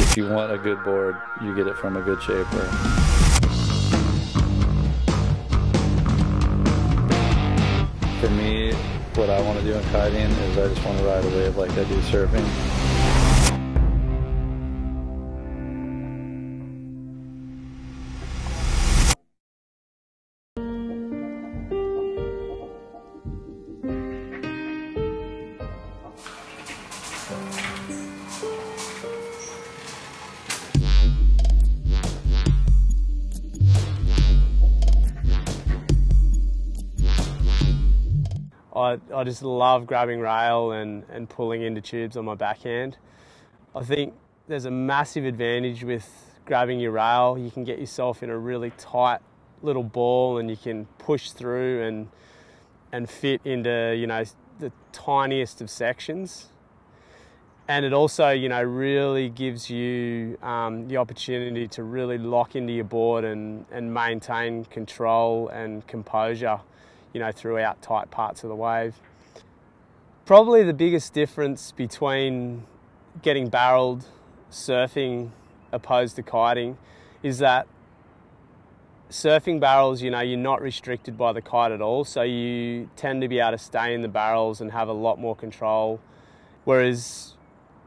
If you want a good board, you get it from a good shaper. For me, what I want to do in kiting is I just want to ride a wave like I do surfing. I just love grabbing rail and pulling into tubes on my backhand. I think there's a massive advantage with grabbing your rail. You can get yourself in a really tight little ball and you can push through and fit into, you know, the tiniest of sections. And it also, you know, really gives you the opportunity to really lock into your board and maintain control and composure, you know, throughout tight parts of the wave. Probably the biggest difference between getting barreled surfing opposed to kiting is that surfing barrels, you know, you're not restricted by the kite at all, so you tend to be able to stay in the barrels and have a lot more control, whereas,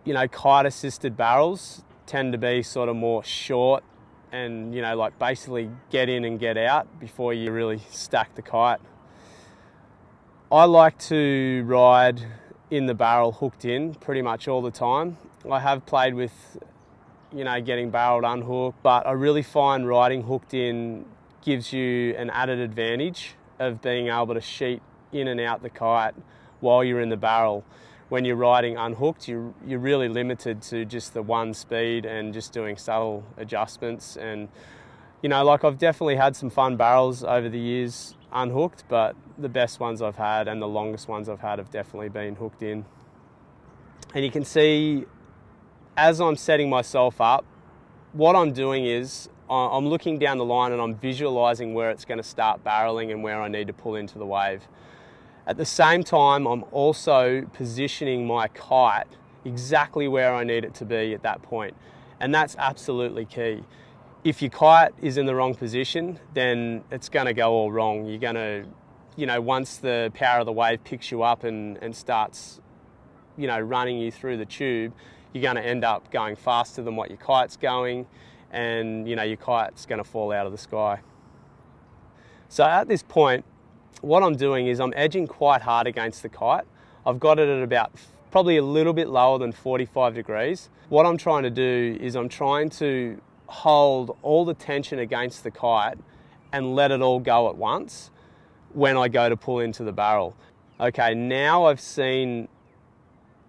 you know, kite assisted barrels tend to be sort of more short and, you know, like basically get in and get out before you really stack the kite. I like to ride in the barrel hooked in pretty much all the time. I have played with, you know, getting barreled unhooked, but I really find riding hooked in gives you an added advantage of being able to sheet in and out the kite while you're in the barrel. When you're riding unhooked, you're really limited to just the one speed and just doing subtle adjustments. And, you know, like I've definitely had some fun barrels over the years unhooked, but the best ones I've had and the longest ones I've had have definitely been hooked in. And you can see as I'm setting myself up, what I'm doing is I'm looking down the line and I'm visualizing where it's going to start barreling and where I need to pull into the wave. At the same time, I'm also positioning my kite exactly where I need it to be at that point. And that's absolutely key. If your kite is in the wrong position, then it's going to go all wrong. You're going to, you know, once the power of the wave picks you up and starts, you know, running you through the tube, you're going to end up going faster than what your kite's going, and, you know, your kite's going to fall out of the sky. So at this point, what I'm doing is I'm edging quite hard against the kite. I've got it at about probably a little bit lower than 45 degrees. What I'm trying to do is I'm trying to hold all the tension against the kite and let it all go at once when I go to pull into the barrel. Okay, now I've seen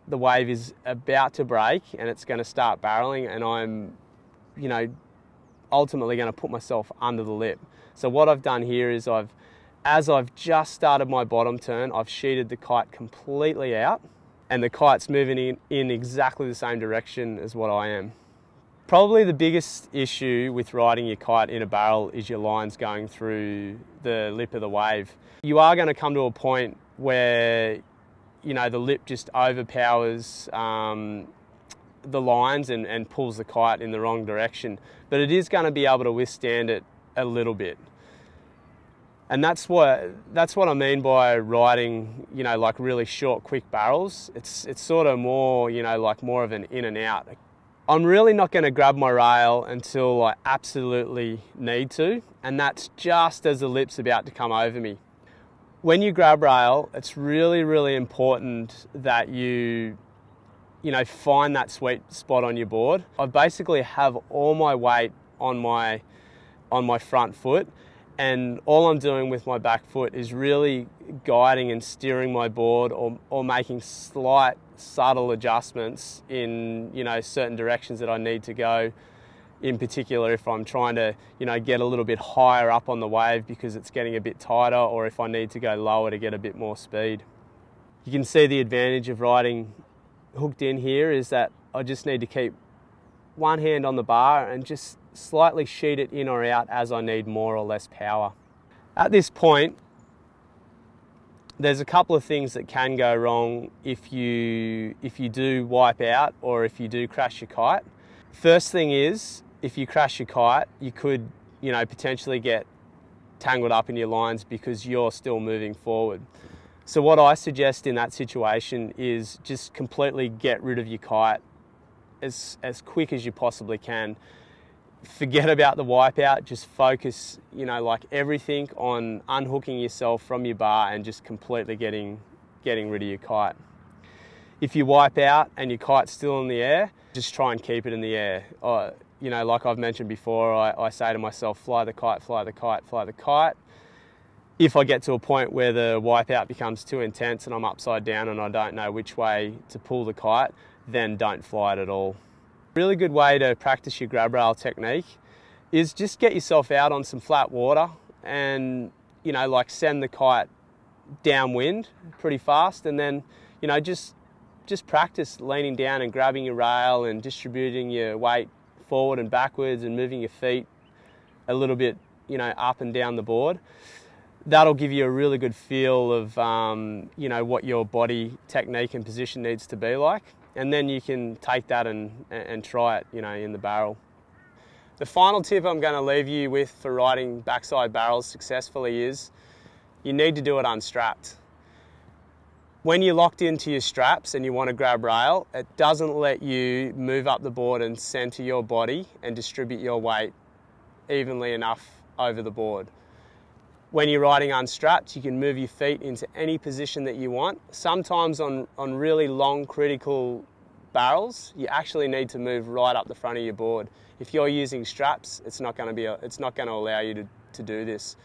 the wave is about to break and it's going to start barreling, and I'm, you know, ultimately going to put myself under the lip. So what I've done here is as I've just started my bottom turn, I've sheeted the kite completely out, and the kite's moving in exactly the same direction as what I am. Probably the biggest issue with riding your kite in a barrel is your lines going through the lip of the wave. You are going to come to a point where, you know, the lip just overpowers the lines and pulls the kite in the wrong direction. But it is going to be able to withstand it a little bit. And that's what I mean by riding, you know, like really short, quick barrels. It's sort of more, you know, like more of an in and out. I'm really not going to grab my rail until I absolutely need to, and that's just as the lip's about to come over me. When you grab rail, it's really, really important that you know, find that sweet spot on your board. I basically have all my weight on my front foot, and all I'm doing with my back foot is really guiding and steering my board or making slight, subtle adjustments in, you know, certain directions that I need to go. In particular, if I'm trying to, you know, get a little bit higher up on the wave because it's getting a bit tighter, or if I need to go lower to get a bit more speed. You can see the advantage of riding hooked in here is that I just need to keep one hand on the bar and just slightly sheet it in or out as I need more or less power. At this point, there's a couple of things that can go wrong if you do wipe out or if you do crash your kite. First thing is, if you crash your kite, you could, potentially get tangled up in your lines because you're still moving forward. So what I suggest in that situation is just completely get rid of your kite as quick as you possibly can. Forget about the wipeout, just focus, like everything on unhooking yourself from your bar and just completely getting rid of your kite. If you wipe out and your kite's still in the air, just try and keep it in the air. Like I've mentioned before, I say to myself, fly the kite, fly the kite, fly the kite. If I get to a point where the wipeout becomes too intense and I'm upside down and I don't know which way to pull the kite, then don't fly it at all. A really good way to practice your grab rail technique is just get yourself out on some flat water and, like send the kite downwind pretty fast, and then, just practice leaning down and grabbing your rail and distributing your weight forward and backwards and moving your feet a little bit, up and down the board. That'll give you a really good feel of, what your body technique and position needs to be like. And then you can take that and try it, in the barrel. The final tip I'm going to leave you with for riding backside barrels successfully is you need to do it unstrapped. When you're locked into your straps and you want to grab rail, it doesn't let you move up the board and center your body and distribute your weight evenly enough over the board. When you're riding unstrapped, you can move your feet into any position that you want. Sometimes on really long critical barrels, you actually need to move right up the front of your board. If you're using straps, it's not going to allow you to do this.